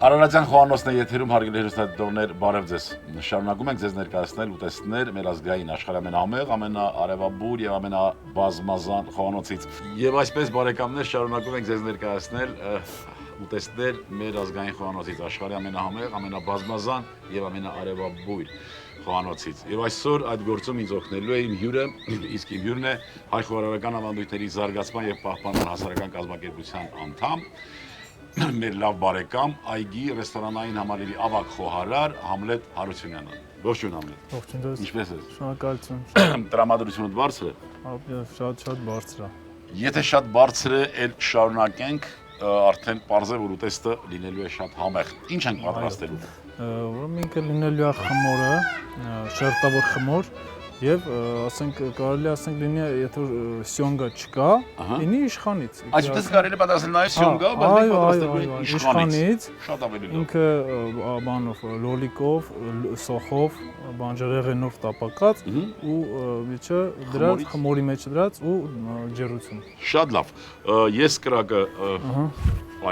Արարատյան խոհանոցն է եթերում, հարգելի հեռուստադիտողներ, բարև ձեզ։ Շարունակում ենք ձեզ ներկայացնել ու տեսնել մեր ազգային աշխարհի ամենահամեղ, ամենաարևաբույր եւ ամենաբազմազան խոհանոցից։ Եվ այսպես բարեկամներ շարունակում ենք ձեզ ներկայացնել ու տեսնել մեր ազգային խոհանոցից, աշխարհի ամենահամեղ, ամենաբազմազան եւ ամենաարևաբույր խոհանոցից։ Եվ այսօր այդ գործում ինձ օգնելու է իմ հյուրը, իսկ իմ հյուրն է հայ խոհարարական ավանդույթների զարգացման եւ պահպանման հասարակական կազմակերպության անդամ, մեր լավ բարեկամ, այգի ռեստորանային համալիրի ավագ խոհարար Համլետ Հարությունյանը։ Ողջույն Համլետ։ Ողջույն ձեզ։ Ինչպե՞ս եք։ Շնորհակալություն։ Տրամադրությունդ բարձր է։ Շատ բարձր է։ Եթե շատ բարձր է, էլ շարունակենք, արդեն պարզ է, որ ուտեստը լինելու է շատ համեղ։ Ինչ ենք պատրաստելու։ Ուրեմն ինքը լինելու է խմորը, շերտավոր խմոր, եւ ասենք կարելի ասենք լինի, եթե սյոնգա չկա, լինի իշխանից։ Այսպես կարելի պատասխանել նաեւ սյոնգա, բայց մենք պատրաստելու ենք իշխանից։ Շատ ավելի լավ։ Ինքը բանով լոլիկով, սոխով, բանջարեղենով տապակած ու միջը դրած խմորի մեջ դրած ու ջեռություն։ Շատ լավ։ Ես կրակը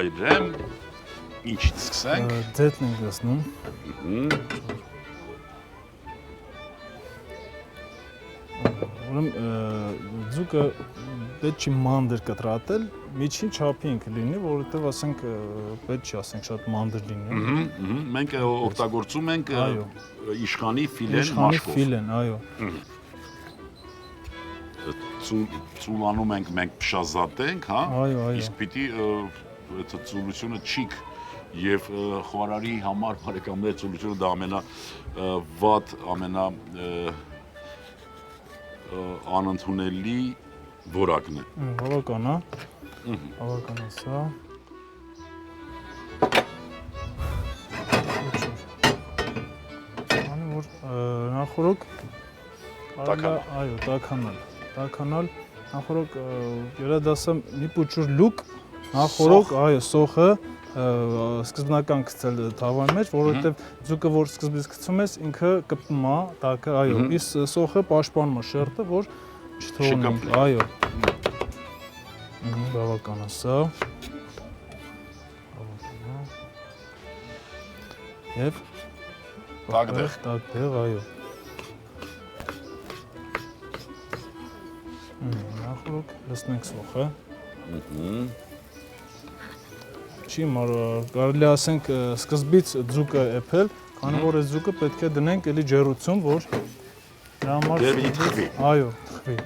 այրեմ։ Ինչից սկսենք։ Ձեթն ենք դասնում։ Ուրեմն ձուկը պետք չի մանդր կտրատել, միջին չափի ինքը լինի, որովհետև ասենք պետք չի ասենք շատ մանդր լինի։ Մենք օգտագործում ենք իշխանի ֆիլեն մաշկով։ Իշխանի ֆիլեն, այո։ Ծուլանում ենք մենք փշազատենք, հա։ Այո, այո։ Իսկ պիտի այդ ծուլությունը չիկ եւ խոհարարի համար բարեկամներ ծուլությունը դա ամենավատ, անընդունելի որակն է։ Բավական է։ Բավական է սա։ Անի որ նախորոք այո, տականալ, նախորոք երադասը մի փոքր լուկ, նախորոք այո, սոխը սկզբնական գցել թավան մեջ, որովհետև ձուկը որ սկզբից գցում ես, ինքը կպում է, տակը, այո, իսկ սոխը պաշտպանում է շերտը, որ չթողնի, այո։ Բավական է սա։ Եվ տակտեղ, այո։ Նախորոք լցնենք սոխը։ Չի կարելի ասենք սկզբից ձուկը էփել, քանի որ այս ձուկը պետք է դնենք էլի ջեռություն, որ դրա համար թխվի։ Այո, թխվի։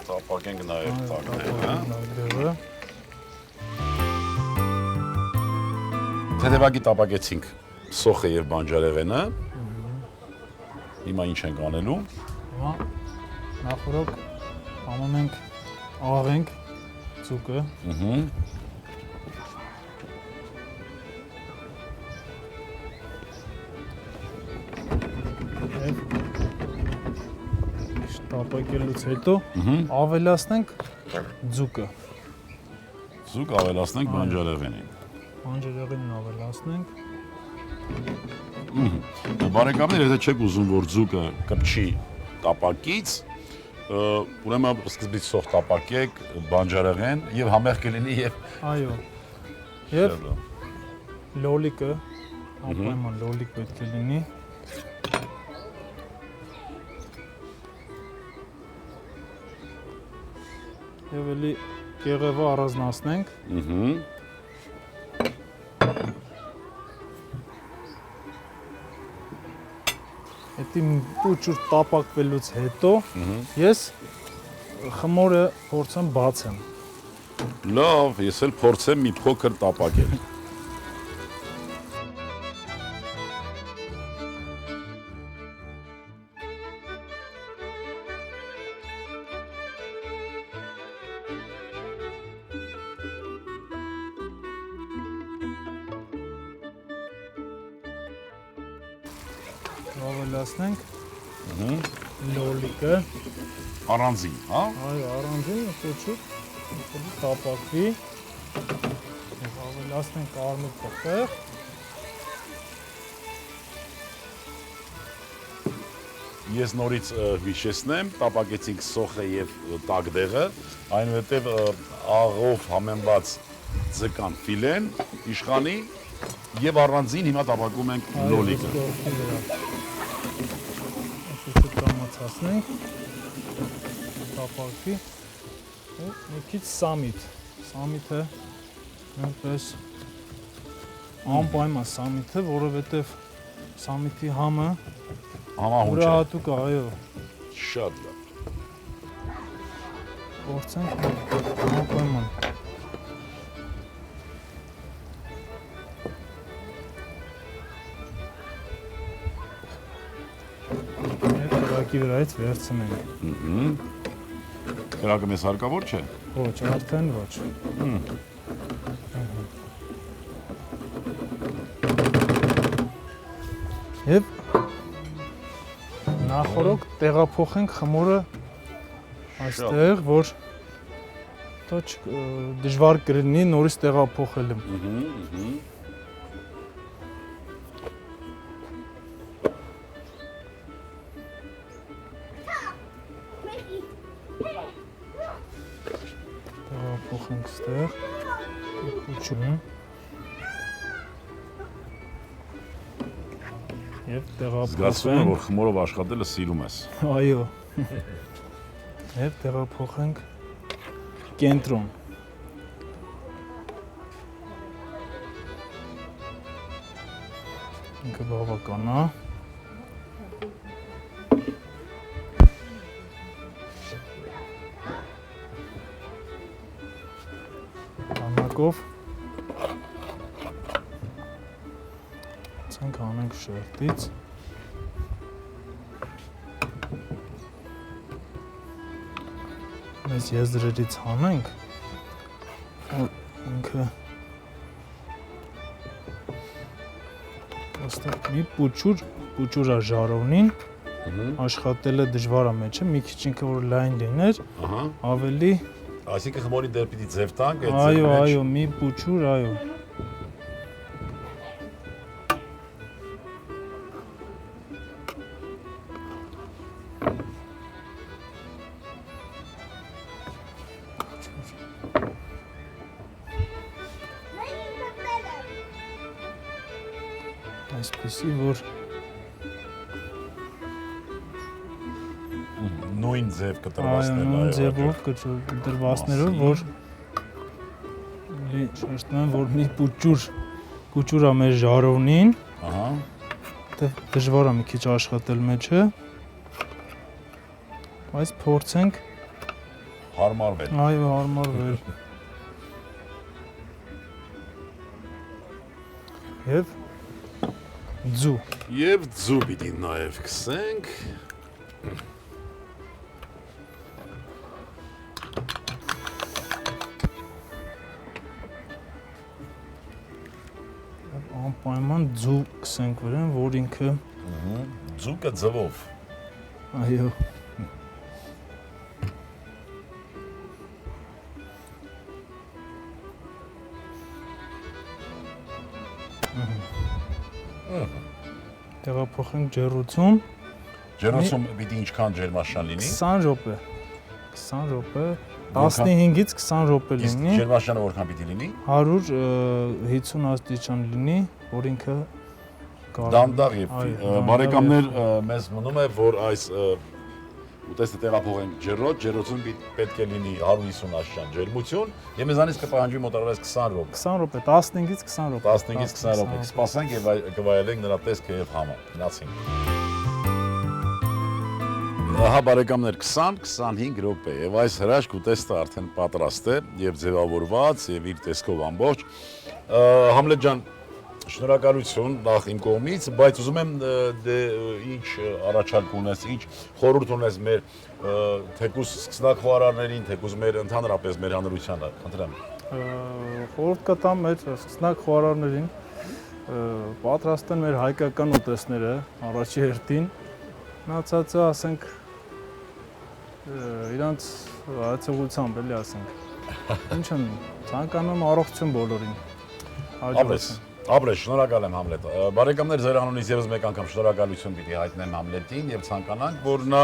Տապակենք նաև տակտեղը։ Թեթևակի տապակեցինք սոխը եւ բանջարեղենը։ Հիմա ինչ ենք անելու։ Հիմա նախորոք անում ենք աղենք ձուկը։ Տապակելուց հետո ավելացնենք ձուկը։ Ձուկ ավելացնենք բանջարեղենին։ Բանջարեղենին ավելացնենք։ Բարեկամներ, եթե չեք ուզում, որ ձուկը կպչի տապակից, ուրեմն սկզբից սոխ տապակեք, բանջարեղեն եւ համեղ կլինի եւ այո։ Եվ լոլիկը, անպայման լոլիկ պետք է լինի։ Եվ էլի կեղևը առանձնացնենք։ Հետի փոքր տապակվելուց հետո ես խմորը փորձեմ բացեմ։ Լավ, ես էլ փորձեմ մի փոքր տապակել։ Ավելացնենք լոլիկը։ Առանձին, հա։ Այո, առանձին փոքր տապակվի։ Եվ ավելացնենք կարմիր պղպեղ։ Ես նորից հիշեցնեմ, տապակեցինք սոխը եւ տակդեղը, այնուհետեւ աղով համեմված ձկան ֆիլեն, իշխանի եւ առանձին հիմա տապակում ենք լոլիկը։ Այսպես կամացածնենք, տապակի ու մի քիչ սամիտ։ Սամիթը նույնպես անպայման սամիթը, որովհետեւ սամիթի համը Համահունչ է։ ուրախատուկ է, այո։ Շատ լավ։ Փորձենք անպայման։ Այդ կրակի վրայից վերցնենք։ Կրակը մեզ հարկավոր չէ։ Ոչ, արդեն ոչ։ Եվ նախորդ տեղափոխենք խմորը այստեղ, որ դժվար կլինի նորից տեղափոխելը։ Տեղափոխենք այստեղ։ Ուչում։ Եվ Զգացվում է, տեղափոխենք։ որ խմորով աշխատելը սիրում ես։ Այո։ Եվ տեղափոխենք կենտրոն։ Ինքը բավական է։ Բանակով ցանկ անենք շերտից։ Մեզ եզրերից հանենք, որ ինքը ոստեղ մի պուչուր է ժարովնին, աշխատելը դժվար է մեջը, մի քիչ ինքը որ լայն լիներ, ավելի… Այսինքն խմորի դեր պիտի ձև տանք, այդ Այո, ձև մեջ… այո, մի պուչուր, այո։ Այսպեսի, որ Նույն ձև այո, կտրվածներ, նույն ձևով դրվածներով, որ շեշտում եմ, որ մի պուչուր է մեր ժարովնին, դժվար է մի քիչ աշխատել մեջը, բայց փորձենք հարմարվել։ այո, հարմարվել։ Եվ ձու։ Եվ ձու պիտի նաև քսենք։ Անպայման ձու քսենք վրան, որ ինքը… Ձուկը ձվով։ Այո։ Տեղափոխենք ջեռուցում։ Ջեռուցում պիտի ինչքան ջերմաշան լինի։ 20 րոպե։ 20 րոպե, 15-ից 20 րոպե Իսկ լինի։ ջերմաշանը որքան պիտի լինի։ 150 աստիճան լինի, որ ինքը Դանդաղ եւ Այո, բարեկամներ, մեզ մնում է, որ այս ուտեստը տեղափոխենք ջեռոց, ջեռոցում պետք է լինի 150 աստիճան ջերմություն, եւ մեզանից կպահանջի մոտավորապես 20 րոպե։ 20 րոպե, 15-ից 20 րոպե։ 15-ից 20 րոպե կսպասենք եւ կվայելենք նրա տեսքը եւ համը։ Գնացինք։ Ահա բարեկամներ 20-25 րոպե եւ այս հրաշք ուտեստը արդեն պատրաստ է եւ ձևավորված եւ իր տեսքով ամբողջ։ Համլետ ջան, շնորհակալություն նախ իմ կողմից, բայց ուզում եմ դե ինչ առաջարկ ունես, ինչ խորհուրդ ունես մեր թեկուզ սկսնակ խոհարարներին, թեկուզ մեր ընդհանրապես մեր հանրությանը, խնդրեմ։ Խորհուրդ կտամ մեր սկսնակ խոհարարներին պատրաստեն մեր հայկական ուտեստները առաջի հերթին, մնացածը ասենք իրանց հայցողությամբ էլի ասենք։ Ինչ եմ ցանկանում առողջություն բոլորին։ Ապրես։ Ապրես, շնորհակալ եմ Համլետ։ Բարեկամներ, ձեր անունից եւս մեկ անգամ շնորհակալություն պիտի հայտնեմ Համլետին եւ ցանկանանք, որ նա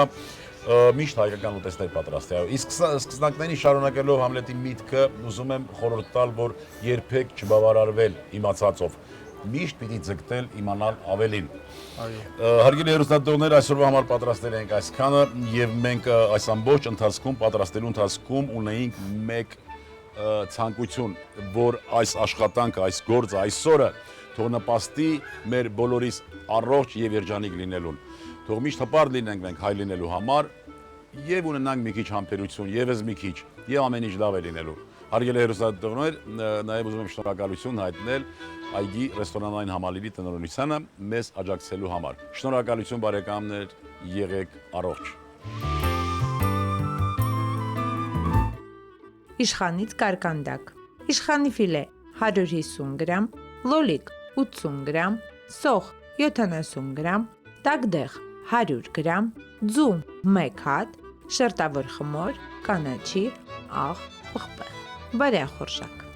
միշտ հայկական ուտեստներ պատրաստի։ Իսկ սկզբնակներին շարունակելով Համլետի միտքը, ուզում եմ խորհուրդ տալ, որ երբեք չբավարարվել իմացածով։ Միշտ պիտի ձգտել իմանալ ավելին։ Հարգելի հեռուստադիտողներ, այսօրվա համար պատրաստել ենք այսքանը եւ մենք այս ամբողջ ընթացքում պատրաստելու ընթացքում ունեինք մեկ ցանկություն, որ այս աշխատանքը, այս գործը, այսօրը թող նպաստի մեր բոլորիս առողջ եւ երջանիկ լինելուն։ Թող միշտ հպարտ լինենք մենք հայ լինելու համար եւ ունենանք մի քիչ համբերություն, եւս մի քիչ եւ ամեն ինչ լավ է լինելու։ Հարգելի հեռուստադիտողներ, նաեւ ուզում եմ շնորհակալություն հայտնել այգի ռեստորանային համալիրի տնօրինությանը մեզ աջակցելու համար։ Շնորհակալություն բարեկամներ, եղեք առողջ։ Իշխանից կարկանդակ, իշխանի ֆիլե 150 գրամ, լոլիկ 80 գրամ, սոխ 70 գրամ, տագդեղ 100 գրամ, ձու 1 հատ, շերտավոր խմոր, կանաչի, աղ, պղպեղ, բարեխորշակ։